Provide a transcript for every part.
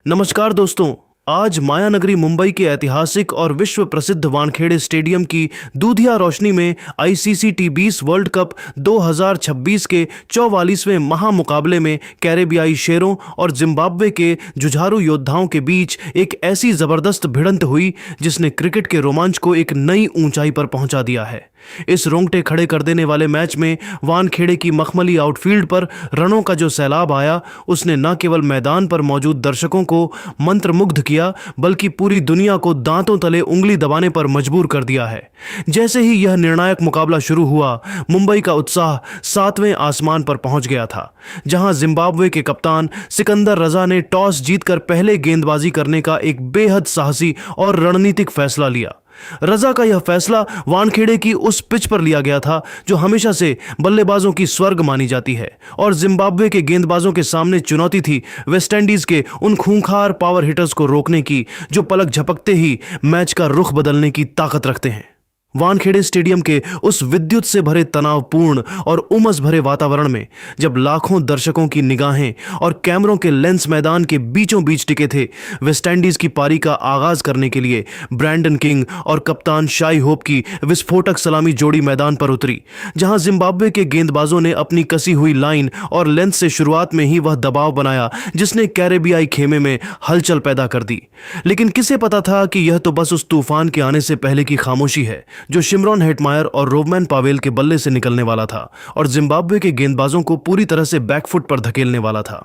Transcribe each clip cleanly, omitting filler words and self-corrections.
नमस्कार दोस्तों। आज मायानगरी मुंबई के ऐतिहासिक और विश्व प्रसिद्ध वानखेड़े स्टेडियम की दूधिया रोशनी में आईसीसी टी20 वर्ल्ड कप 2026 के 44वें महामुकाबले में कैरेबियाई शेरों और जिम्बाब्वे के जुझारू योद्धाओं के बीच एक ऐसी जबरदस्त भिड़ंत हुई जिसने क्रिकेट के रोमांच को एक नई ऊंचाई पर पहुंचा दिया है। इस रोंगटे खड़े कर देने वाले मैच में वानखेड़े की मखमली आउटफील्ड पर रनों का जो सैलाब आया उसने न केवल मैदान पर मौजूद दर्शकों को मंत्रमुग्ध किया बल्कि पूरी दुनिया को दांतों तले उंगली दबाने पर मजबूर कर दिया है। जैसे ही यह निर्णायक मुकाबला शुरू हुआ, मुंबई का उत्साह 7वें आसमान पर पहुंच गया था, जहां जिम्बाब्वे के कप्तान सिकंदर रजा ने टॉस जीतकर पहले गेंदबाजी करने का एक बेहद साहसी और रणनीतिक फैसला लिया। रजा का यह फैसला वानखेड़े की उस पिच पर लिया गया था जो हमेशा से बल्लेबाजों की स्वर्ग मानी जाती है और जिम्बाब्वे के गेंदबाजों के सामने चुनौती थी वेस्टइंडीज के उन खूंखार पावर हिटर्स को रोकने की जो पलक झपकते ही मैच का रुख बदलने की ताकत रखते हैं। वानखेड़े स्टेडियम के उस विद्युत से भरे तनावपूर्ण और उमस भरे वातावरण में जब लाखों दर्शकों की निगाहें और कैमरों के लेंस मैदान के बीचों बीच टिके थे, वेस्टइंडीज की पारी का आगाज करने के लिए ब्रैंडन किंग और कप्तान शाई होप की विस्फोटक सलामी जोड़ी मैदान पर उतरी, जहां जिम्बाब्वे के गेंदबाजों ने अपनी कसी हुई लाइन और लेंथ से शुरुआत में ही वह दबाव बनाया जिसने कैरेबियाई खेमे में हलचल पैदा कर दी। लेकिन किसे पता था कि यह तो बस उस तूफान के आने से पहले की खामोशी है जो शिमरॉन हेटमायर और रोवमैन पावेल के बल्ले से निकलने वाला था और जिम्बाब्वे के गेंदबाजों को पूरी तरह से बैकफुट पर धकेलने वाला था।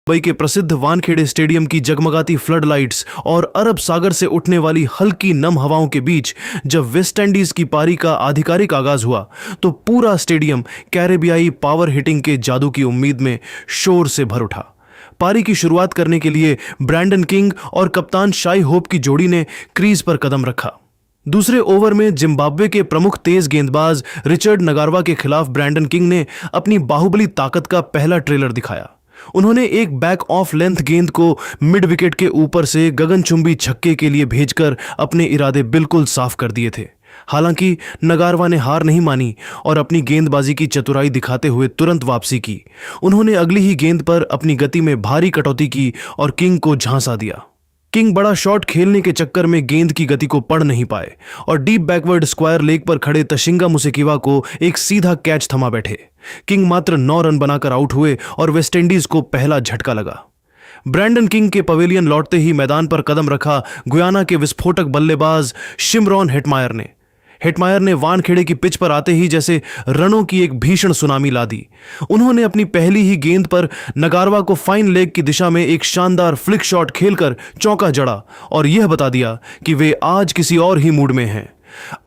मुंबई के प्रसिद्ध वानखेड़े स्टेडियम की जगमगाती फ्लड लाइट्स और अरब सागर से उठने वाली हल्की नम हवाओं के बीच जब वेस्टइंडीज की पारी का आधिकारिक आगाज हुआ तो पूरा स्टेडियम कैरेबियाई पावर हिटिंग के जादू की उम्मीद में शोर से भर उठा। पारी की शुरुआत करने के लिए ब्रैंडन किंग और कप्तान शाई होप की जोड़ी ने क्रीज पर कदम रखा। दूसरे ओवर में जिम्बाब्वे के प्रमुख तेज गेंदबाज रिचर्ड नगारवा के खिलाफ ब्रैंडन किंग ने अपनी बाहुबली ताकत का पहला ट्रेलर दिखाया। उन्होंने एक बैक ऑफ लेंथ गेंद को मिड विकेट के ऊपर से गगनचुंबी छक्के के लिए भेजकर अपने इरादे बिल्कुल साफ कर दिए थे। हालांकि नगारवा ने हार नहीं मानी और अपनी गेंदबाजी की चतुराई दिखाते हुए तुरंत वापसी की। उन्होंने अगली ही गेंद पर अपनी गति में भारी कटौती की और किंग को झांसा दिया। किंग बड़ा शॉट खेलने के चक्कर में गेंद की गति को पढ़ नहीं पाए और डीप बैकवर्ड स्क्वायर लेग पर खड़े तशिंगा मुसेकिवा को एक सीधा कैच थमा बैठे। किंग मात्र 9 रन बनाकर आउट हुए और वेस्टइंडीज को पहला झटका लगा। ब्रैंडन किंग के पवेलियन लौटते ही मैदान पर कदम रखा गुयाना के विस्फोटक बल्लेबाज शिमरॉन हेटमायर ने वानखेड़े की पिच पर आते ही जैसे रनों की एक भीषण सुनामी ला दी। उन्होंने अपनी पहली ही गेंद पर नगारवा को फाइन लेग की दिशा में एक शानदार फ्लिक शॉट खेलकर चौका जड़ा और यह बता दिया कि वे आज किसी और ही मूड में हैं।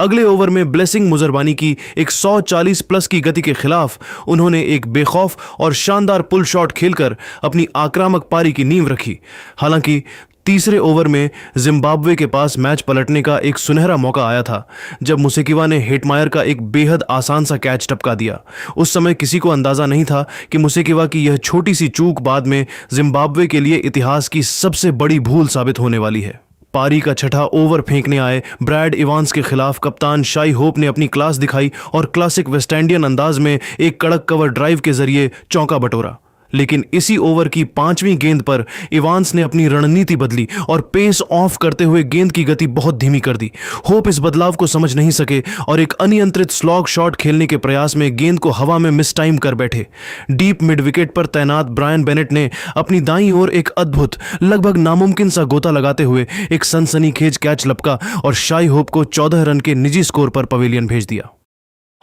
अगले ओवर में ब्लेसिंग मुजरबानी की 140 प्लस की गति के खिलाफ उन्होंने एक बेखौफ और शानदार पुल शॉट खेलकर अपनी आक्रामक पारी की नींव रखी। हालांकि तीसरे ओवर में जिम्बाब्वे के पास मैच पलटने का एक सुनहरा मौका आया था जब मुसेकिवा ने हेटमायर का एक बेहद आसान सा कैच टपका दिया। उस समय किसी को अंदाजा नहीं था कि मुसेकिवा की यह छोटी सी चूक बाद में जिम्बाब्वे के लिए इतिहास की सबसे बड़ी भूल साबित होने वाली है। पारी का छठा ओवर फेंकने आए ब्रैड इवांस के खिलाफ कप्तान शाई होप ने अपनी क्लास दिखाई और क्लासिक वेस्टइंडियन अंदाज में एक कड़क कवर ड्राइव के जरिए चौका बटोरा। लेकिन इसी ओवर की 5वीं गेंद पर इवांस ने अपनी रणनीति बदली और पेस ऑफ करते हुए गेंद की गति बहुत धीमी कर दी। होप इस बदलाव को समझ नहीं सके और एक अनियंत्रित स्लॉग शॉट खेलने के प्रयास में गेंद को हवा में मिस टाइम कर बैठे। डीप मिड विकेट पर तैनात ब्रायन बेनेट ने अपनी दाईं ओर एक अद्भुत लगभग नामुमकिन सा गोता लगाते हुए एक सनसनीखेज कैच लपका और शाई होप को 14 रन के निजी स्कोर पर पवेलियन भेज दिया।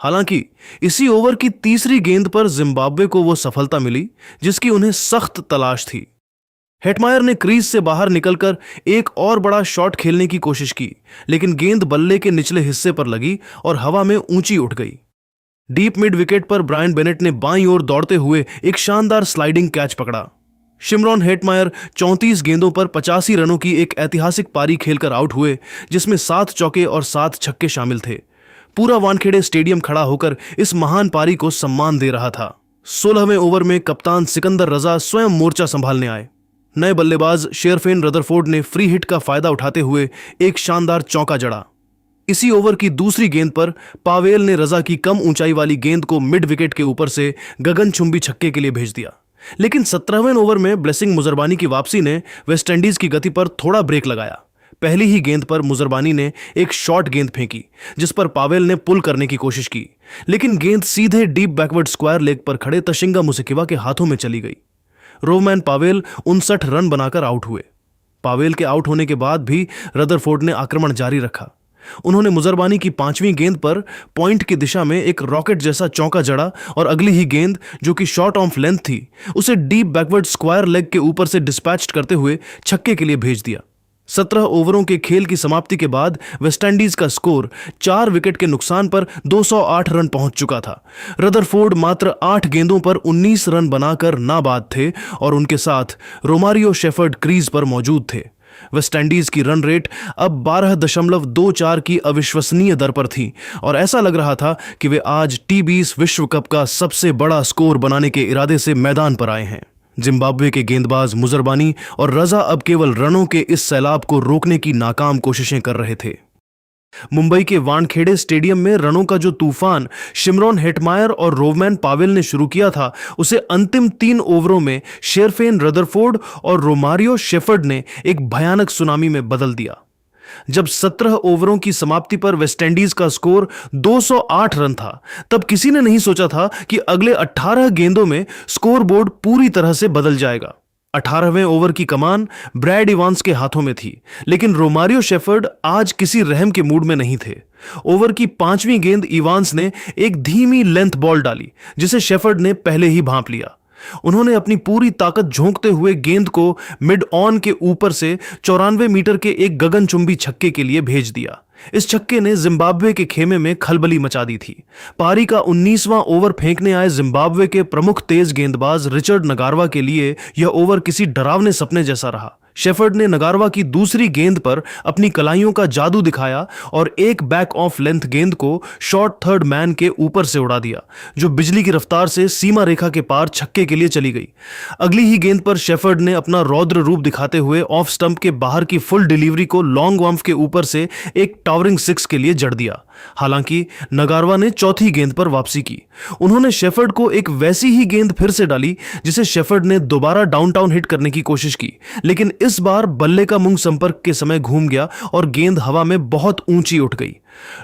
हालांकि इसी ओवर की तीसरी गेंद पर जिम्बाब्वे को वो सफलता मिली जिसकी उन्हें सख्त तलाश थी। हेटमायर ने क्रीज से बाहर निकलकर एक और बड़ा शॉट खेलने की कोशिश की, लेकिन गेंद बल्ले के निचले हिस्से पर लगी और हवा में ऊंची उठ गई। डीप मिड विकेट पर ब्रायन बेनेट ने बाईं ओर दौड़ते हुए एक शानदार स्लाइडिंग कैच पकड़ा। शिमरॉन हेटमायर 34 गेंदों पर 85 रनों की एक ऐतिहासिक पारी खेलकर आउट हुए जिसमें 7 चौके और 7 छक्के शामिल थे। पूरा वानखेड़े स्टेडियम खड़ा होकर इस महान पारी को सम्मान दे रहा था। 16वें ओवर में कप्तान सिकंदर रजा स्वयं मोर्चा संभालने आए। नए बल्लेबाज शेरफेन रदरफोर्ड ने फ्री हिट का फायदा उठाते हुए एक शानदार चौका जड़ा। इसी ओवर की दूसरी गेंद पर पावेल ने रजा की कम ऊंचाई वाली गेंद को मिड विकेट के ऊपर से गगनचुंबी छक्के के लिए भेज दिया। लेकिन 17वें ओवर में ब्लेसिंग मुजरबानी की वापसी ने वेस्टइंडीज की गति पर थोड़ा ब्रेक लगाया। पहली ही गेंद पर मुजरबानी ने एक शॉर्ट गेंद फेंकी जिस पर पावेल ने पुल करने की कोशिश की, लेकिन गेंद सीधे डीप बैकवर्ड स्क्वायर लेग पर खड़े तशिंगा मुसेकिवा के हाथों में चली गई। रोवमैन पावेल 59 रन बनाकर आउट हुए। पावेल के आउट होने के बाद भी रदरफोर्ड ने आक्रमण जारी रखा। उन्होंने मुजरबानी की 5वीं गेंद पर पॉइंट की दिशा में एक रॉकेट जैसा चौका जड़ा और अगली ही गेंद, जो कि शॉर्ट ऑफ लेंथ थी, उसे डीप बैकवर्ड स्क्वायर लेग के ऊपर से डिस्पैच करते हुए छक्के के लिए भेज दिया। 17 ओवरों के खेल की समाप्ति के बाद वेस्टइंडीज का स्कोर 4 विकेट के नुकसान पर 208 रन पहुंच चुका था। रदरफोर्ड मात्र 8 गेंदों पर 19 रन बनाकर नाबाद थे और उनके साथ रोमारियो शेफर्ड क्रीज पर मौजूद थे। वेस्टइंडीज की रन रेट अब 12.24 की अविश्वसनीय दर पर थी और ऐसा लग रहा था कि वे आज टी20 विश्व कप का सबसे बड़ा स्कोर बनाने के इरादे से मैदान पर आए हैं। जिम्बाब्वे के गेंदबाज मुजरबानी और रजा अब केवल रनों के इस सैलाब को रोकने की नाकाम कोशिशें कर रहे थे। मुंबई के वानखेड़े स्टेडियम में रनों का जो तूफान शिमरॉन हेटमायर और रोवमैन पावेल ने शुरू किया था, उसे अंतिम 3 ओवरों में शेरफेन रदरफोर्ड और रोमारियो शेफर्ड ने एक भयानक सुनामी में बदल दिया। जब 17 ओवरों की समाप्ति पर वेस्टइंडीज का स्कोर 208 रन था, तब किसी ने नहीं सोचा था कि अगले 18 गेंदों में स्कोरबोर्ड पूरी तरह से बदल जाएगा। 18वें ओवर की कमान ब्रैड इवांस के हाथों में थी, लेकिन रोमारियो शेफर्ड आज किसी रहम के मूड में नहीं थे। ओवर की 5वीं गेंद इवांस ने एक धीमी लेंथ बॉल डाली जिसे शेफर्ड ने पहले ही भांप लिया। उन्होंने अपनी पूरी ताकत झोंकते हुए गेंद को मिड ऑन के ऊपर से 94 मीटर के एक गगनचुंबी छक्के के लिए भेज दिया। इस छक्के ने जिम्बाब्वे के खेमे में खलबली मचा दी थी। पारी का 19वां ओवर फेंकने आए जिम्बाब्वे के प्रमुख तेज गेंदबाज रिचर्ड नगारवा के लिए यह ओवर किसी डरावने सपने जैसा रहा। शेफर्ड ने नगारवा की दूसरी गेंद पर अपनी कलाइयों का जादू दिखाया और एक बैक ऑफ लेंथ गेंद को शॉर्ट थर्ड मैन के ऊपर से उड़ा दिया, जो बिजली की रफ्तार से सीमा रेखा के पार छक्के के लिए चली गई। अगली ही गेंद पर शेफर्ड ने अपना रौद्र रूप दिखाते हुए ऑफ स्टंप के बाहर की फुल डिलीवरी को लॉन्ग वंफ के ऊपर से एक टावरिंग 6 के लिए जड़ दिया। हालांकि नगारवा ने चौथी गेंद पर वापसी की। उन्होंने शेफर्ड को एक वैसी ही गेंद फिर से डाली जिसे शेफर्ड ने दोबारा डाउनटाउन हिट करने की कोशिश की, लेकिन इस बार बल्ले का मुंह संपर्क के समय घूम गया और गेंद हवा में बहुत ऊंची उठ गई।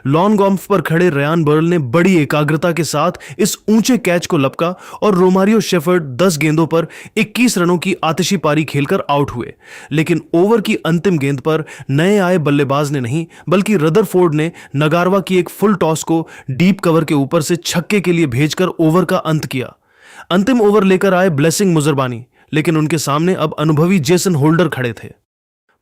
लॉन्ग ऑफ पर खड़े रयान बर्ल ने बड़ी एकाग्रता के साथ इस ऊंचे कैच को लपका और रोमारियो शेफर्ड 10 गेंदों पर 21 रनों की आतिशी पारी खेलकर आउट हुए। लेकिन ओवर की अंतिम गेंद पर नए आए बल्लेबाज ने नहीं, बल्कि रदरफोर्ड ने नगारवा की एक फुल टॉस को डीप कवर के ऊपर से छक्के के लिए भेजकर ओवर का अंत किया। अंतिम ओवर लेकर आए ब्लेसिंग मुजरबानी, लेकिन उनके सामने अब अनुभवी जेसन होल्डर खड़े थे।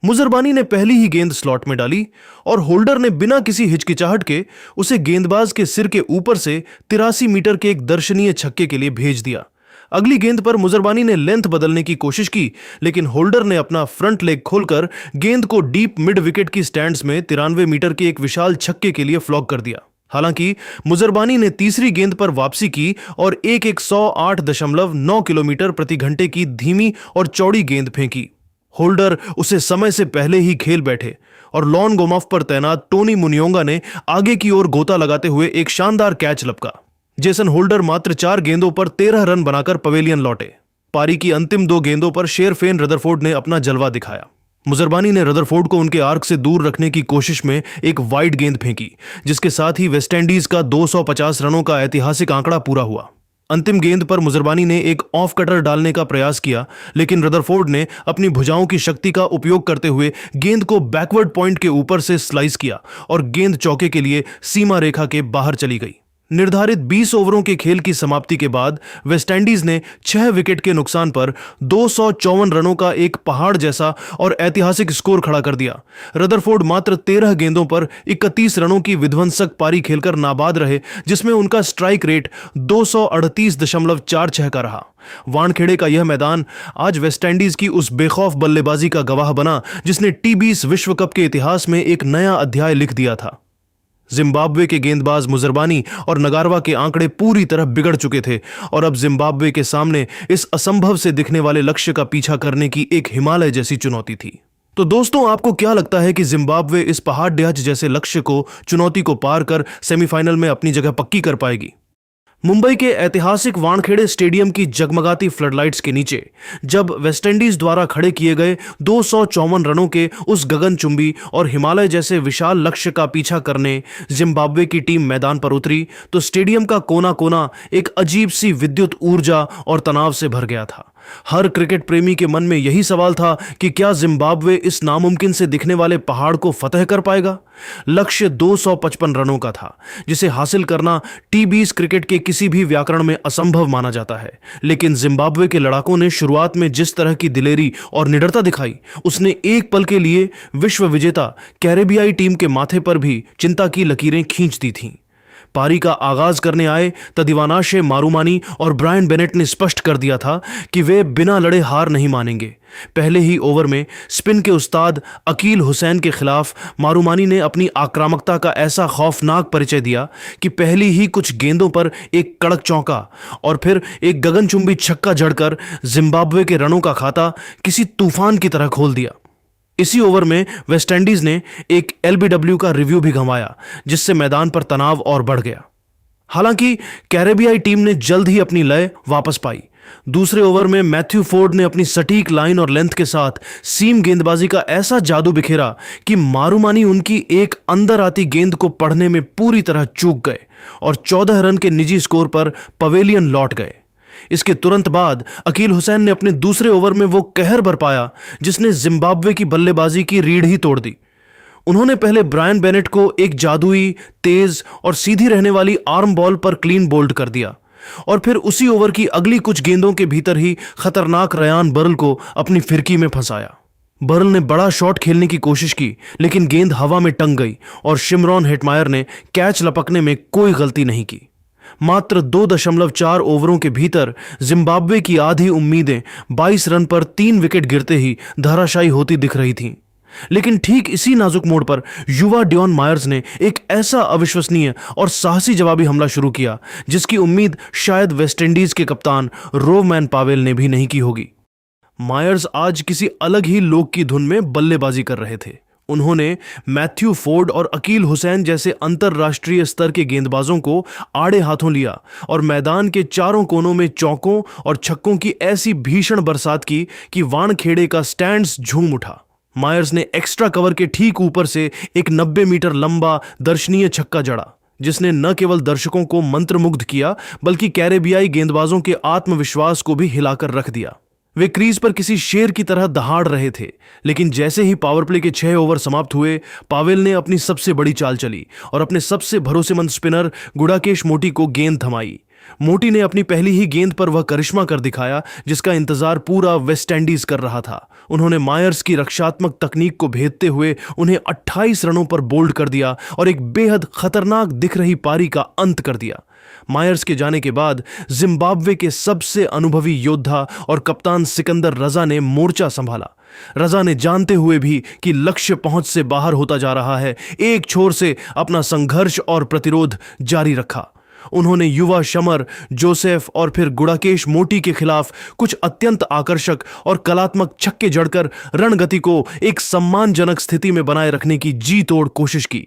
मुजरबानी ने पहली ही गेंद स्लॉट में डाली और होल्डर ने बिना किसी हिचकिचाहट के उसे गेंदबाज के सिर के ऊपर से 83 मीटर के एक दर्शनीय छक्के के लिए भेज दिया। अगली गेंद पर मुजरबानी ने लेंथ बदलने की कोशिश की, लेकिन होल्डर ने अपना फ्रंट लेग खोलकर गेंद को डीप मिड विकेट की स्टैंड्स में 93 मीटर के एक विशाल छक्के के लिए फ्लॉग कर दिया। हालांकि मुजरबानी ने तीसरी गेंद पर वापसी की और एक 108.9 किलोमीटर प्रति घंटे की धीमी और चौड़ी गेंद फेंकी। होल्डर उसे समय से पहले ही खेल बैठे और लॉन गोमॉफ पर तैनात टोनी मुनियोंगा ने आगे की ओर गोता लगाते हुए एक शानदार कैच लपका। जेसन होल्डर मात्र 4 गेंदों पर 13 रन बनाकर पवेलियन लौटे। पारी की अंतिम 2 गेंदों पर शेरफेन रदरफोर्ड ने अपना जलवा दिखाया। मुजरबानी ने रदरफोर्ड को उनके आर्क से दूर रखने की कोशिश में एक वाइड गेंद फेंकी, जिसके साथ ही वेस्टइंडीज का 250 रनों का ऐतिहासिक आंकड़ा पूरा हुआ। अंतिम गेंद पर मुजरबानी ने एक ऑफ कटर डालने का प्रयास किया, लेकिन रदरफोर्ड ने अपनी भुजाओं की शक्ति का उपयोग करते हुए गेंद को बैकवर्ड पॉइंट के ऊपर से स्लाइस किया और गेंद चौके के लिए सीमा रेखा के बाहर चली गई। निर्धारित 20 ओवरों के खेल की समाप्ति के बाद वेस्टइंडीज ने 6 विकेट के नुकसान पर 254 रनों का एक पहाड़ जैसा और ऐतिहासिक स्कोर खड़ा कर दिया। रदरफोर्ड मात्र 13 गेंदों पर 31 रनों की विध्वंसक पारी खेलकर नाबाद रहे, जिसमें उनका स्ट्राइक रेट 238.46 का रहा। वानखेड़े का यह मैदान आज वेस्टइंडीज की उस बेखौफ बल्लेबाजी का गवाह बना जिसने टी20 विश्व कप के इतिहास में एक नया अध्याय लिख दिया था। जिम्बाब्वे के गेंदबाज मुजरबानी और नगारवा के आंकड़े पूरी तरह बिगड़ चुके थे और अब जिम्बाब्वे के सामने इस असंभव से दिखने वाले लक्ष्य का पीछा करने की एक हिमालय जैसी चुनौती थी। तो दोस्तों, आपको क्या लगता है कि जिम्बाब्वे इस पहाड़ जैसे लक्ष्य को, चुनौती को पार कर सेमीफाइनल में अपनी जगह पक्की कर पाएगी? मुंबई के ऐतिहासिक वानखेड़े स्टेडियम की जगमगाती फ्लडलाइट्स के नीचे जब वेस्टइंडीज द्वारा खड़े किए गए 254 रनों के उस गगनचुंबी और हिमालय जैसे विशाल लक्ष्य का पीछा करने जिम्बाब्वे की टीम मैदान पर उतरी तो स्टेडियम का कोना कोना एक अजीब सी विद्युत ऊर्जा और तनाव से भर गया था। हर क्रिकेट प्रेमी के मन में यही सवाल था कि क्या जिम्बाब्वे इस नामुमकिन से दिखने वाले पहाड़ को फतह कर पाएगा। लक्ष्य 255 रनों का था, जिसे हासिल करना टी20 क्रिकेट के किसी भी व्याकरण में असंभव माना जाता है। लेकिन जिम्बाब्वे के लड़ाकों ने शुरुआत में जिस तरह की दिलेरी और निडरता दिखाई, उसने एक पल के लिए विश्व विजेता कैरेबियाई टीम के माथे पर भी चिंता की लकीरें खींच दी थीं। पारी का आगाज करने आए तदिवानाशे मारूमानी और ब्रायन बेनेट ने स्पष्ट कर दिया था कि वे बिना लड़े हार नहीं मानेंगे। पहले ही ओवर में स्पिन के उस्ताद अकील हुसैन के खिलाफ मारूमानी ने अपनी आक्रामकता का ऐसा खौफनाक परिचय दिया कि पहली ही कुछ गेंदों पर एक कड़क चौका और फिर एक गगनचुंबी छक्का जड़कर जिम्बाब्वे के रनों का खाता किसी तूफान की तरह खोल दिया। इसी ओवर में वेस्टइंडीज ने एक एलबीडब्ल्यू का रिव्यू भी गंवाया, जिससे मैदान पर तनाव और बढ़ गया। हालांकि कैरेबियाई टीम ने जल्द ही अपनी लय वापस पाई। दूसरे ओवर में मैथ्यू फोर्ड ने अपनी सटीक लाइन और लेंथ के साथ सीम गेंदबाजी का ऐसा जादू बिखेरा कि मारूमानी उनकी एक अंदर आती गेंद को पढ़ने में पूरी तरह चूक गए और 14 रन के निजी स्कोर पर पवेलियन लौट गए। इसके तुरंत बाद अकील हुसैन ने अपने दूसरे ओवर में वो कहर बरपाया जिसने जिम्बाब्वे की बल्लेबाजी की रीढ़ ही तोड़ दी। उन्होंने पहले ब्रायन बेनेट को एक जादुई, तेज और सीधी रहने वाली आर्म बॉल पर क्लीन बोल्ड कर दिया और फिर उसी ओवर की अगली कुछ गेंदों के भीतर ही खतरनाक रयान बर्ल को अपनी फिरकी में फंसाया। बर्ल ने बड़ा शॉट खेलने की कोशिश की, लेकिन गेंद हवा में टंग गई और शिमरॉन हेटमायर ने कैच लपकने में कोई गलती नहीं की। मात्र 2.4 ओवरों के भीतर जिम्बाब्वे की आधी उम्मीदें 22 रन पर 3 विकेट गिरते ही धराशायी होती दिख रही थीं। लेकिन ठीक इसी नाजुक मोड़ पर युवा डियोन मायर्स ने एक ऐसा अविश्वसनीय और साहसी जवाबी हमला शुरू किया जिसकी उम्मीद शायद वेस्टइंडीज के कप्तान रोवमैन पावेल ने भी नहीं की होगी। मायर्स आज किसी अलग ही लोक की धुन में बल्लेबाजी कर रहे थे। उन्होंने मैथ्यू फोर्ड और अकील हुसैन जैसे अंतरराष्ट्रीय स्तर के गेंदबाजों को आड़े हाथों लिया और मैदान के चारों कोनों में चौकों और छक्कों की ऐसी भीषण बरसात की कि वानखेड़े का स्टैंड्स झूम उठा। मायर्स ने एक्स्ट्रा कवर के ठीक ऊपर से एक 90 मीटर लंबा दर्शनीय छक्का जड़ा, जिसने न केवल दर्शकों को मंत्रमुग्ध किया बल्कि कैरेबियाई गेंदबाजों के आत्मविश्वास को भी हिलाकर रख दिया। वे क्रीज पर किसी शेर की तरह दहाड़ रहे थे, लेकिन जैसे ही पावर प्ले के 6 ओवर समाप्त हुए, पावेल ने अपनी सबसे बड़ी चाल चली और अपने सबसे भरोसेमंद स्पिनर गुडाकेश मोटी को गेंद थमाई। मोटी ने अपनी पहली ही गेंद पर वह करिश्मा कर दिखाया जिसका इंतजार पूरा वेस्टइंडीज कर रहा था। उन्होंने मायर्स की रक्षात्मक तकनीक को भेदते हुए उन्हें 28 रनों पर बोल्ड कर दिया और एक बेहद खतरनाक दिख रही पारी का अंत कर दिया। मायर्स के जाने के बाद जिम्बाब्वे के सबसे अनुभवी योद्धा और कप्तान सिकंदर रजा ने मोर्चा संभाला। रजा ने जानते हुए भी कि लक्ष्य पहुंच से बाहर होता जा रहा है, एक छोर से अपना संघर्ष और प्रतिरोध जारी रखा। उन्होंने युवा शमर, जोसेफ और फिर गुडाकेश मोटी के खिलाफ कुछ अत्यंत आकर्षक और कलात्मक छक्के जड़कर रणगति को एक सम्मानजनक स्थिति में बनाए रखने की जी तोड़ कोशिश की।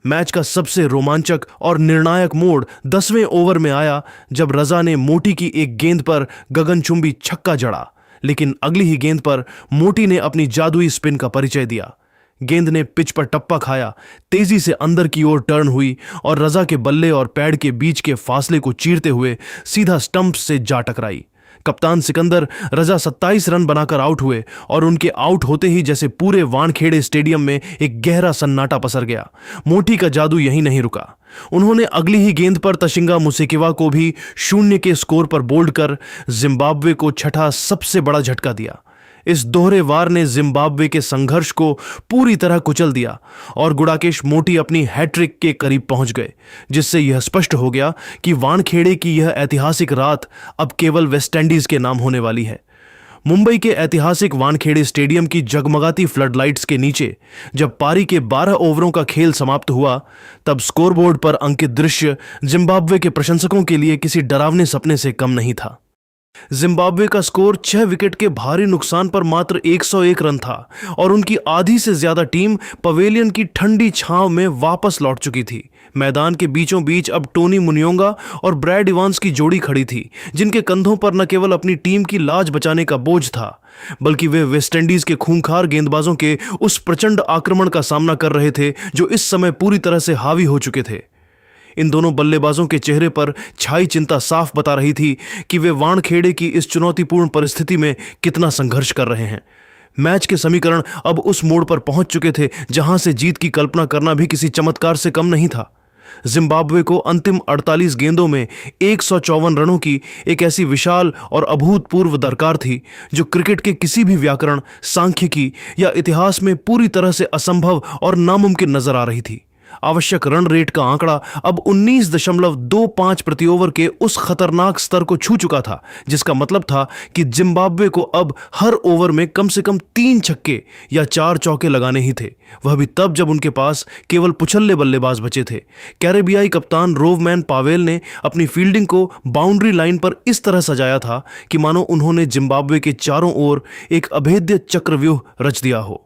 मैच का सबसे रोमांचक और निर्णायक मोड़ 10वें ओवर में आया जब रजा ने मोटी की एक गेंद पर गगनचुंबी छक्का जड़ा, लेकिन अगली ही गेंद पर मोटी ने अपनी जादुई स्पिन का परिचय दिया। गेंद ने पिच पर टप्पा खाया, तेजी से अंदर की ओर टर्न हुई और रजा के बल्ले और पैड के बीच के फासले को चीरते हुए सीधा स्टंप से जा टकराई। कप्तान सिकंदर रजा 27 रन बनाकर आउट हुए और उनके आउट होते ही जैसे पूरे वानखेड़े स्टेडियम में एक गहरा सन्नाटा पसर गया। मोटी का जादू यहीं नहीं रुका। उन्होंने अगली ही गेंद पर तशिंगा मुसेकिवा को भी 0 के स्कोर पर बोल्ड कर जिम्बाब्वे को छठा सबसे बड़ा झटका दिया। इस दोहरे वार ने जिम्बाब्वे के संघर्ष को पूरी तरह कुचल दिया और गुडाकेश मोटी अपनी हैट्रिक के करीब पहुंच गए, जिससे यह स्पष्ट हो गया कि वानखेड़े की यह ऐतिहासिक रात अब केवल वेस्टइंडीज के नाम होने वाली है। मुंबई के ऐतिहासिक वानखेड़े स्टेडियम की जगमगाती फ्लडलाइट्स के नीचे जब पारी के 12 ओवरों का खेल समाप्त हुआ, तब स्कोरबोर्ड पर अंकित दृश्य जिम्बाब्वे के प्रशंसकों के लिए किसी डरावने सपने से कम नहीं था। जिम्बाब्वे का स्कोर 6 विकेट के भारी नुकसान पर मात्र 101 रन था और उनकी आधी से ज्यादा टीम पवेलियन की ठंडी छांव में वापस लौट चुकी थी। मैदान के बीचों बीच अब टोनी मुनियोंगा और ब्रैड इवांस की जोड़ी खड़ी थी, जिनके कंधों पर न केवल अपनी टीम की लाज बचाने का बोझ था, बल्कि वे वेस्टइंडीज के खूंखार गेंदबाजों के उस प्रचंड आक्रमण का सामना कर रहे थे जो इस समय पूरी तरह से हावी हो चुके थे। इन दोनों बल्लेबाजों के चेहरे पर छाई चिंता साफ बता रही थी कि वे वानखेड़े की इस चुनौतीपूर्ण परिस्थिति में कितना संघर्ष कर रहे हैं। मैच के समीकरण अब उस मोड़ पर पहुंच चुके थे जहां से जीत की कल्पना करना भी किसी चमत्कार से कम नहीं था। जिम्बाब्वे को अंतिम 48 गेंदों में 154 रनों की एक ऐसी विशाल और अभूतपूर्व दरकार थी जो क्रिकेट के किसी भी व्याकरण, सांख्यिकी या इतिहास में पूरी तरह से असंभव और नामुमकिन नजर आ रही थी। आवश्यक रन रेट का आंकड़ा अब 19.25 प्रति ओवर के उस खतरनाक स्तर को छू चुका था, जिसका मतलब था कि जिम्बाब्वे को अब हर ओवर में कम से कम 3 छक्के या 4 चौके लगाने ही थे, वह भी तब जब उनके पास केवल पुछल्ले बल्लेबाज बचे थे। कैरेबियाई कप्तान रोवमैन पावेल ने अपनी फील्डिंग को बाउंड्री लाइन पर इस तरह सजाया था कि मानो उन्होंने जिम्बाब्वे के चारों ओर एक अभेद्य चक्रव्यूह रच दिया हो।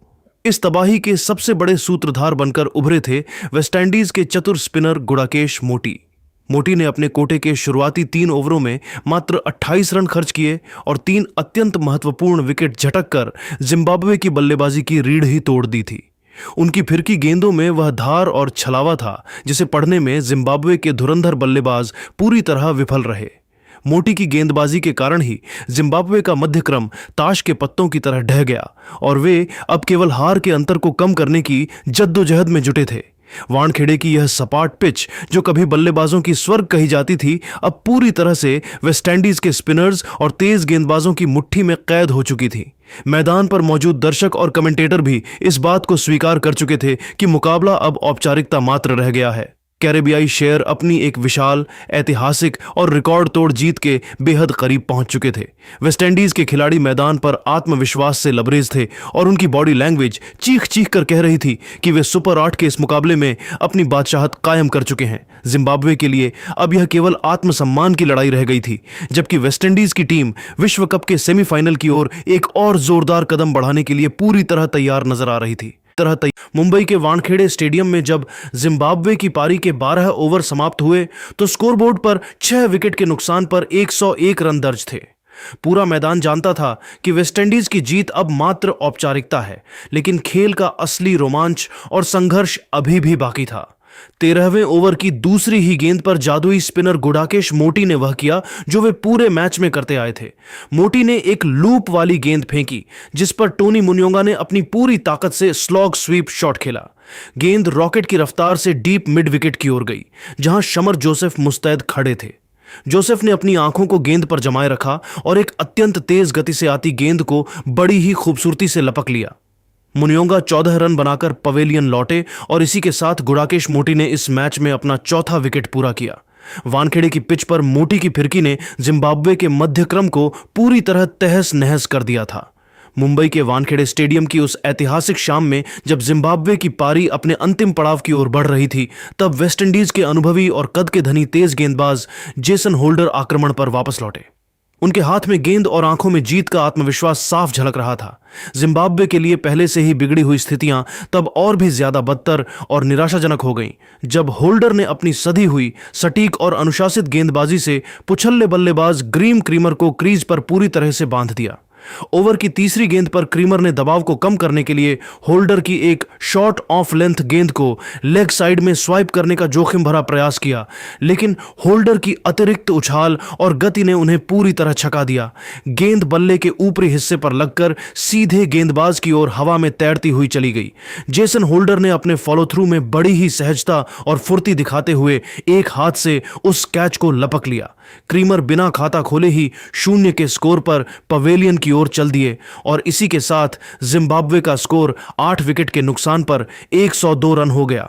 इस तबाही के सबसे बड़े सूत्रधार बनकर उभरे थे वेस्टइंडीज के चतुर स्पिनर गुडाकेश मोटी ने अपने कोटे के शुरुआती 3 ओवरों में मात्र 28 रन खर्च किए और 3 अत्यंत महत्वपूर्ण विकेट झटक कर जिम्बाब्वे की बल्लेबाजी की रीढ़ ही तोड़ दी थी। उनकी फिरकी गेंदों में वह धार और छलावा था जिसे पढ़ने में जिम्बाब्वे के धुरंधर बल्लेबाज पूरी तरह विफल रहे। मोटी की गेंदबाजी के कारण ही जिम्बाब्वे का मध्यक्रम ताश के पत्तों की तरह ढह गया और वे अब केवल हार के अंतर को कम करने की जद्दोजहद में जुटे थे। वानखेड़े की यह सपाट पिच जो कभी बल्लेबाजों की स्वर्ग कही जाती थी, अब पूरी तरह से वेस्टइंडीज के स्पिनर्स और तेज गेंदबाजों की मुट्ठी में कैद हो चुकी थी। मैदान पर मौजूद दर्शक और कमेंटेटर भी इस बात को स्वीकार कर चुके थे कि मुकाबला अब औपचारिकता मात्र रह गया है। कैरेबियाई शेर अपनी एक विशाल, ऐतिहासिक और रिकॉर्ड तोड़ जीत के बेहद करीब पहुंच चुके थे। वेस्टइंडीज के खिलाड़ी मैदान पर आत्मविश्वास से लबरेज थे और उनकी बॉडी लैंग्वेज चीख चीख कर कह रही थी कि वे सुपर 8 के इस मुकाबले में अपनी बादशाहत कायम कर चुके हैं। जिम्बाब्वे के लिए अब यह केवल आत्मसम्मान की लड़ाई रह गई थी, जबकि वेस्टइंडीज की टीम विश्व कप के सेमीफाइनल की ओर एक और जोरदार कदम बढ़ाने के लिए पूरी तरह तैयार नजर आ रही थी। मुंबई के वानखेड़े स्टेडियम में जब जिम्बाब्वे की पारी के 12 ओवर समाप्त हुए तो स्कोरबोर्ड पर 6 विकेट के नुकसान पर 101 रन दर्ज थे। पूरा मैदान जानता था कि वेस्टइंडीज की जीत अब मात्र औपचारिकता है, लेकिन खेल का असली रोमांच और संघर्ष अभी भी बाकी था। 13वें ओवर की दूसरी ही गेंद पर जादुई स्पिनर गुडाकेश मोटी ने वह किया जो वे पूरे मैच में करते आए थे। मोटी ने एक लूप वाली गेंद फेंकी जिस पर टोनी मुनियोंगा ने अपनी पूरी ताकत से स्लॉग स्वीप शॉट खेला। गेंद रॉकेट की रफ्तार से डीप मिड विकेट की ओर गई, जहां शमर जोसेफ मुस्तैद खड़े थे। जोसेफ ने अपनी आंखों को गेंद पर जमाए रखा और एक अत्यंत तेज गति से आती गेंद को बड़ी ही खूबसूरती से लपक लिया। मुनियोंगा 14 रन बनाकर पवेलियन लौटे और इसी के साथ गुडाकेश मोटी ने इस मैच में अपना चौथा विकेट पूरा किया। वानखेड़े की पिच पर मोटी की फिरकी ने जिम्बाब्वे के मध्यक्रम को पूरी तरह तहस नहस कर दिया था। मुंबई के वानखेड़े स्टेडियम की उस ऐतिहासिक शाम में जब जिम्बाब्वे की पारी अपने अंतिम पड़ाव की ओर बढ़ रही थी, तब वेस्टइंडीज के अनुभवी और कद के धनी तेज गेंदबाज जेसन होल्डर आक्रमण पर वापस लौटे। उनके हाथ में गेंद और आंखों में जीत का आत्मविश्वास साफ झलक रहा था। जिम्बाब्वे के लिए पहले से ही बिगड़ी हुई स्थितियां तब और भी ज्यादा बदतर और निराशाजनक हो गईं, जब होल्डर ने अपनी सधी हुई, सटीक और अनुशासित गेंदबाजी से पुछल्ले बल्लेबाज ग्रीम क्रीमर को क्रीज पर पूरी तरह से बांध दिया। ओवर की तीसरी गेंद पर क्रीमर ने दबाव को कम करने के लिए होल्डर की एक शॉर्ट ऑफ लेंथ गेंद को लेग साइड में स्वाइप करने का जोखिम भरा प्रयास किया, लेकिन होल्डर की अतिरिक्त उछाल और गति ने उन्हें पूरी तरह छका दिया। गेंद बल्ले के ऊपरी हिस्से पर लगकर सीधे गेंदबाज की ओर हवा में तैरती हुई चली गई। जेसन होल्डर ने अपने फॉलो थ्रू में बड़ी ही सहजता और फुर्ती दिखाते हुए एक हाथ से उस कैच को लपक लिया। क्रीमर बिना खाता खोले ही 0 के स्कोर पर पवेलियन की ओर चल दिए और इसी के साथ जिम्बाब्वे का स्कोर 8 विकेट के नुकसान पर 102 रन हो गया।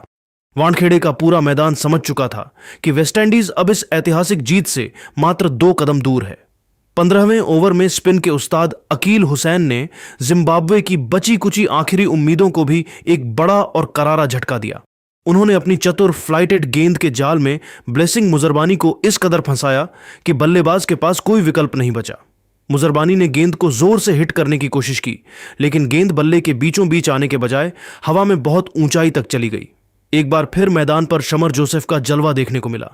वानखेड़े का पूरा मैदान समझ चुका था कि वेस्टइंडीज अब इस ऐतिहासिक जीत से मात्र 2 कदम दूर है। 15वें ओवर में स्पिन के उस्ताद अकील हुसैन ने जिम्बाब्वे की बची कुची आखिरी उम्मीदों को भी एक बड़ा और करारा झटका दिया। उन्होंने अपनी चतुर फ्लाइटेड गेंद के जाल में ब्लेसिंग मुजरबानी को इस कदर फंसाया कि बल्लेबाज के पास कोई विकल्प नहीं बचा। मुजरबानी ने गेंद को जोर से हिट करने की कोशिश की, लेकिन गेंद बल्ले के बीचों बीच आने के बजाय हवा में बहुत ऊंचाई तक चली गई। एक बार फिर मैदान पर शमर जोसेफ का जलवा देखने को मिला।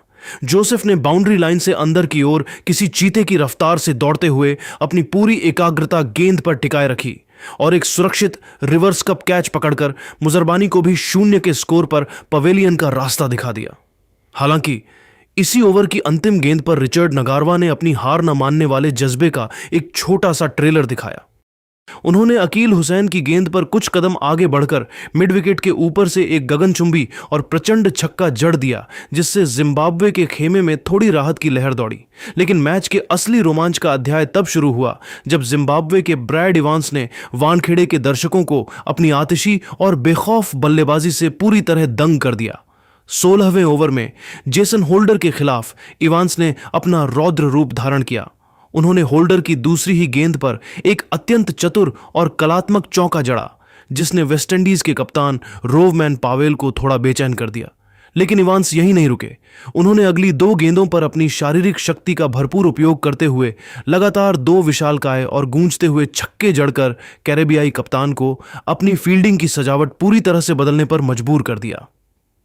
जोसेफ ने बाउंड्री लाइन से अंदर की ओर किसी चीते की रफ्तार से दौड़ते हुए अपनी पूरी एकाग्रता गेंद पर टिकाए रखी और एक सुरक्षित रिवर्स कप कैच पकड़कर मुजरबानी को भी 0 के स्कोर पर पवेलियन का रास्ता दिखा दिया। हालांकि इसी ओवर की अंतिम गेंद पर रिचर्ड नगारवा ने अपनी हार न मानने वाले जज्बे का एक छोटा सा ट्रेलर दिखाया। उन्होंने अकील हुसैन की गेंद पर कुछ कदम आगे बढ़कर मिड विकेट के ऊपर से एक गगनचुंबी और प्रचंड छक्का जड़ दिया, जिससे जिम्बाब्वे के खेमे में थोड़ी राहत की लहर दौड़ी। लेकिन मैच के असली रोमांच का अध्याय तब शुरू हुआ जब जिम्बाब्वे के ब्रैड इवांस ने वानखेड़े के दर्शकों को अपनी आतिशी और बेखौफ बल्लेबाजी से पूरी तरह दंग कर दिया। 16वें ओवर में जेसन होल्डर के खिलाफ इवांस ने अपना रौद्र रूप धारण किया। उन्होंने होल्डर की दूसरी ही गेंद पर एक अत्यंत चतुर और कलात्मक चौका जड़ा, जिसने वेस्टइंडीज के कप्तान रोवमैन पावेल को थोड़ा बेचैन कर दिया। लेकिन इवांस यहीं नहीं रुके। उन्होंने अगली 2 गेंदों पर अपनी शारीरिक शक्ति का भरपूर उपयोग करते हुए लगातार 2 विशालकाय और गूंजते हुए छक्के जड़कर कैरेबियाई कप्तान को अपनी फील्डिंग की सजावट पूरी तरह से बदलने पर मजबूर कर दिया।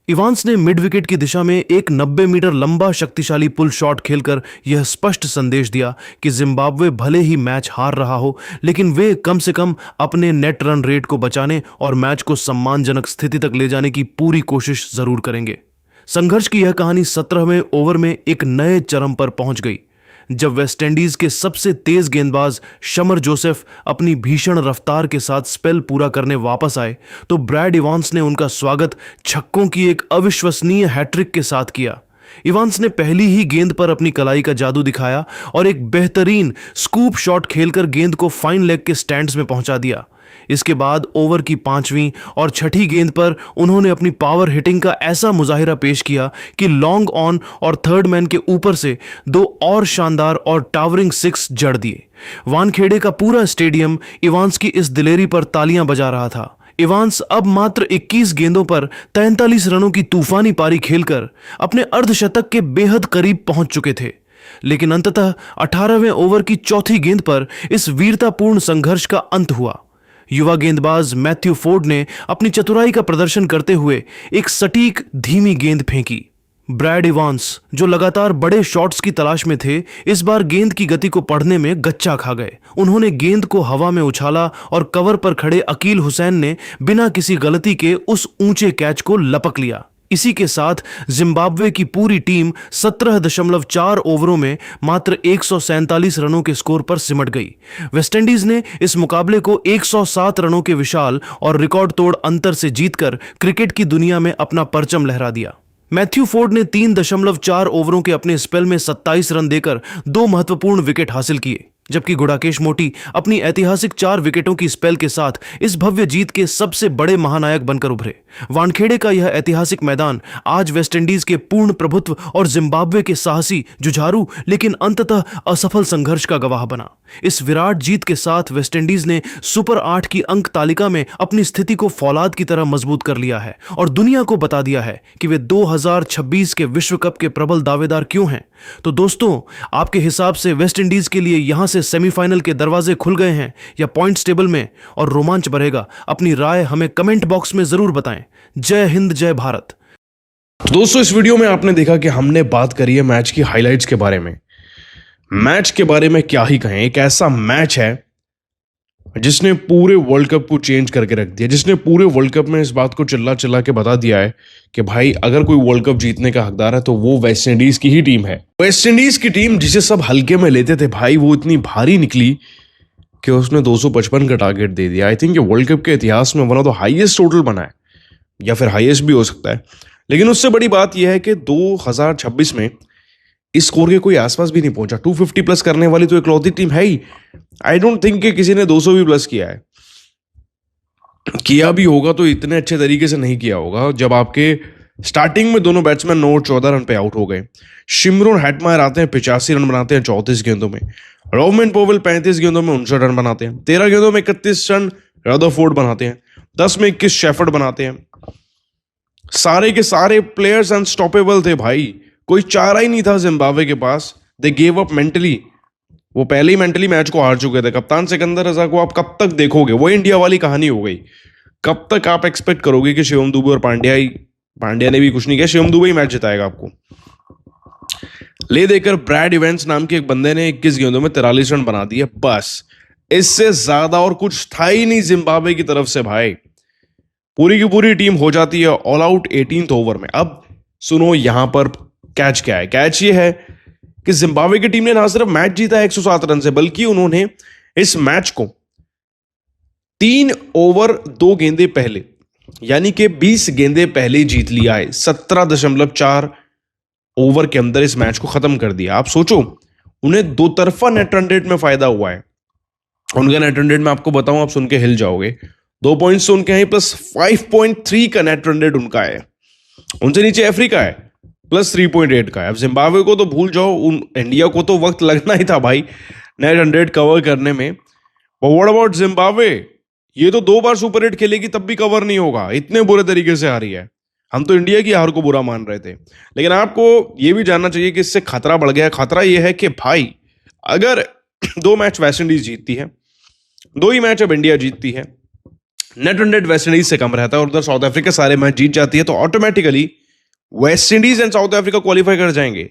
इवांस ने मिड विकेट की दिशा में एक 90 मीटर लंबा शक्तिशाली पुल शॉट खेलकर यह स्पष्ट संदेश दिया कि जिम्बाब्वे भले ही मैच हार रहा हो, लेकिन वे कम से कम अपने नेट रन रेट को बचाने और मैच को सम्मानजनक स्थिति तक ले जाने की पूरी कोशिश जरूर करेंगे। संघर्ष की यह कहानी 17वें ओवर में एक नए चरम पर पहुंच गई जब वेस्टइंडीज के सबसे तेज गेंदबाज शमर जोसेफ अपनी भीषण रफ्तार के साथ स्पेल पूरा करने वापस आए तो ब्रैड इवांस ने उनका स्वागत छक्कों की एक अविश्वसनीय हैट्रिक के साथ किया। इवांस ने पहली ही गेंद पर अपनी कलाई का जादू दिखाया और एक बेहतरीन स्कूप शॉट खेलकर गेंद को फाइन लेग के स्टैंड्स में पहुंचा दिया। इसके बाद ओवर की 5वीं और 6ठी गेंद पर उन्होंने अपनी पावर हिटिंग का ऐसा मुजाहिरा पेश किया कि लॉन्ग ऑन और थर्ड मैन के ऊपर से 2 और शानदार और टावरिंग 6 जड़ दिए। वानखेड़े का पूरा स्टेडियम इवांस की इस दिलेरी पर तालियां बजा रहा था। इवांस अब मात्र 21 गेंदों पर 43 रनों की तूफानी पारी खेलकर अपने अर्धशतक के बेहद करीब पहुंच चुके थे। लेकिन अंततः 18वें ओवर की चौथी गेंद पर इस वीरतापूर्ण संघर्ष का अंत हुआ। युवा गेंदबाज मैथ्यू फोर्ड ने अपनी चतुराई का प्रदर्शन करते हुए एक सटीक धीमी गेंद फेंकी। ब्रैड इवांस, जो लगातार बड़े शॉट्स की तलाश में थे, इस बार गेंद की गति को पढ़ने में गच्चा खा गए। उन्होंने गेंद को हवा में उछाला और कवर पर खड़े अकील हुसैन ने बिना किसी गलती के उस ऊंचे कैच को लपक लिया। इसी के साथ जिम्बाब्वे की पूरी टीम 17.4 ओवरों में मात्र 147 रनों के स्कोर पर सिमट गई। वेस्टइंडीज ने इस मुकाबले को 107 रनों के विशाल और रिकॉर्ड तोड़ अंतर से जीतकर क्रिकेट की दुनिया में अपना परचम लहरा दिया। मैथ्यू फोर्ड ने 3.4 ओवरों के अपने स्पेल में 27 रन देकर 2 महत्वपूर्ण विकेट हासिल किए, जबकि गुडाकेश मोटी अपनी ऐतिहासिक 4 विकेटों की स्पेल के साथ इस भव्य जीत के सबसे बड़े महानायक बनकर उभरे। वानखेड़े का यह ऐतिहासिक मैदान आज वेस्टइंडीज के पूर्ण प्रभुत्व और जिम्बाब्वे के साहसी, जुझारू लेकिन अंततः असफल संघर्ष का गवाह बना। इस विराट जीत के साथ वेस्टइंडीज ने सुपर 8 की अंक तालिका में अपनी स्थिति को फौलाद की तरह मजबूत कर लिया है और दुनिया को बता दिया है कि वे 2026 के विश्व कप के प्रबल दावेदार क्यों हैं। तो दोस्तों, आपके हिसाब से वेस्टइंडीज के लिए यहां से सेमीफाइनल के दरवाजे खुल गए हैं या पॉइंट्स टेबल में और रोमांच बढ़ेगा? अपनी राय हमें कमेंट बॉक्स में जरूर बताएं। जय हिंद, जय भारत। तो दोस्तों, इस वीडियो में आपने देखा कि हमने बात करी है मैच की हाइलाइट्स के बारे में। मैच के बारे में क्या ही कहें, एक ऐसा मैच है जिसने पूरे वर्ल्ड कप को चेंज करके रख दिया, जिसने पूरे वर्ल्ड कप में इस बात को चिल्ला चिल्ला के बता दिया है कि भाई अगर कोई वर्ल्ड कप जीतने का हकदार है तो वो वेस्ट इंडीज की ही टीम है। वेस्ट इंडीज की टीम जिसे सब हल्के में लेते थे भाई, वो इतनी भारी निकली कि उसने 255 का टारगेट दे दिया। आई थिंक ये वर्ल्ड कप के इतिहास में one of the highest total बना है, या फिर हाईएस्ट भी हो सकता है। लेकिन उससे बड़ी बात यह है कि 2026 में इस स्कोर के कोई आसपास भी नहीं पहुंचा। 250 प्लस करने वाली तो इकलौती टीम है ही। आई डोंट थिंक कि किसी ने 200 भी प्लस किया है। किया भी होगा तो इतने अच्छे तरीके से नहीं किया होगा। जब आपके स्टार्टिंग में दोनों बैट्समैन 9 और 14 रन पे आउट हो गए, शिमरोन हेटमायर आते हैं 85 रन बनाते हैं 34 गेंदों में, रोवमैन पोवेल 35 गेंदों में 59 रन बनाते हैं, 13 गेंदों में 31 रन रदरफोर्ड बनाते हैं, 10 में 21 शेफर्ड बनाते हैं। सारे के सारे प्लेयर्स अनस्टॉपेबल थे भाई, कोई चारा ही नहीं था जिम्बाब्वे के पास। They gave up mentally. वो पहले ही मेंटली मैच को हार चुके थे। कप्तान सिकंदर रजा को आप कब तक देखोगे? वो इंडिया वाली कहानी हो गई। कब तक आप एक्सपेक्ट करोगे कि शिवम दुबे और पांड्या ही पांड्या ने भी कुछ नहीं किया, शिवम दुबे ही मैच जिताएगा आपको। ले देकर ब्रैड इवेंट्स नाम के एक बंदे ने 21 गेंदों में 43 रन बना दिए, बस इससे ज्यादा और कुछ था ही नहीं जिम्बाब्वे की तरफ से भाई। पूरी की पूरी टीम हो जाती है ऑल आउट 18th ओवर में। अब सुनो यहां पर कैच क्या है। कैच ये है कि जिम्बाब्वे की टीम ने ना सिर्फ मैच जीता 107 रन से, बल्कि उन्होंने इस मैच को 3 ओवर 2 गेंदे पहले यानी कि 20 गेंदे पहले जीत लिया है। 17.4 ओवर के अंदर इस मैच को खत्म कर दिया। आप सोचो, उन्हें दो तरफा नेट रन रेट में फायदा हुआ है। उनका नेट रन रेट मैं आपको बताऊं, आप सुन के हिल जाओगे। 2 पॉइंट्स तो उनके हैं, प्लस 5.3 का नेट रन रेट उनका है। उनसे नीचे अफ्रीका है, प्लस 3.8 का है। अब जिम्बाब्वे को तो भूल जाओ, इंडिया को तो वक्त लगना ही था भाई नेट रन रेट कवर करने में। What about Zimbabwe? ये तो 2 बार सुपर 8 खेलेगी तब भी कवर नहीं होगा, इतने बुरे तरीके से हारी है। हम तो इंडिया की हार को बुरा मान रहे थे, लेकिन आपको यह भी जानना चाहिए कि इससे खतरा बढ़ गया। खतरा यह है कि भाई अगर 2 मैच वेस्ट इंडीज जीतती है, 2 ही मैच अब इंडिया जीतती है, net run rate West Indies से कम रहता है, और उधर साउथ अफ्रीका सारे मैच जीत जाती है, तो automatically West Indies and south Africa qualify कर जाएंगे।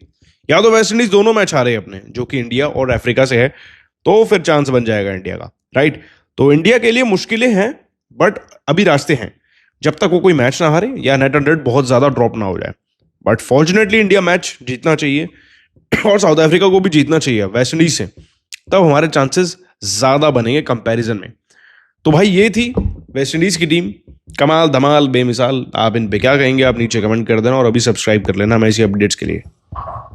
या तो वेस्ट इंडीज दोनों मैच हारे अपने, जो कि इंडिया और अफ्रीका से है, तो फिर चांस बन जाएगा इंडिया का, राइट। तो इंडिया के लिए मुश्किलें हैं, बट अभी रास्ते हैं, जब तक वो कोई मैच ना हारे या नेट रन रेट बहुत ज्यादा ड्रॉप ना हो जाए। बट फॉर्चुनेटली इंडिया मैच जीतना चाहिए और साउथ अफ्रीका को भी जीतना चाहिए वेस्ट इंडीज से, तब हमारे चांसेस ज्यादा बनेंगे कंपैरिजन में। तो भाई ये थी वेस्ट इंडीज की टीम, कमाल धमाल बेमिसाल। आप इन पे क्या कहेंगे, आप नीचे कमेंट कर देना, और अभी सब्सक्राइब कर लेना मैं इसी अपडेट्स के लिए।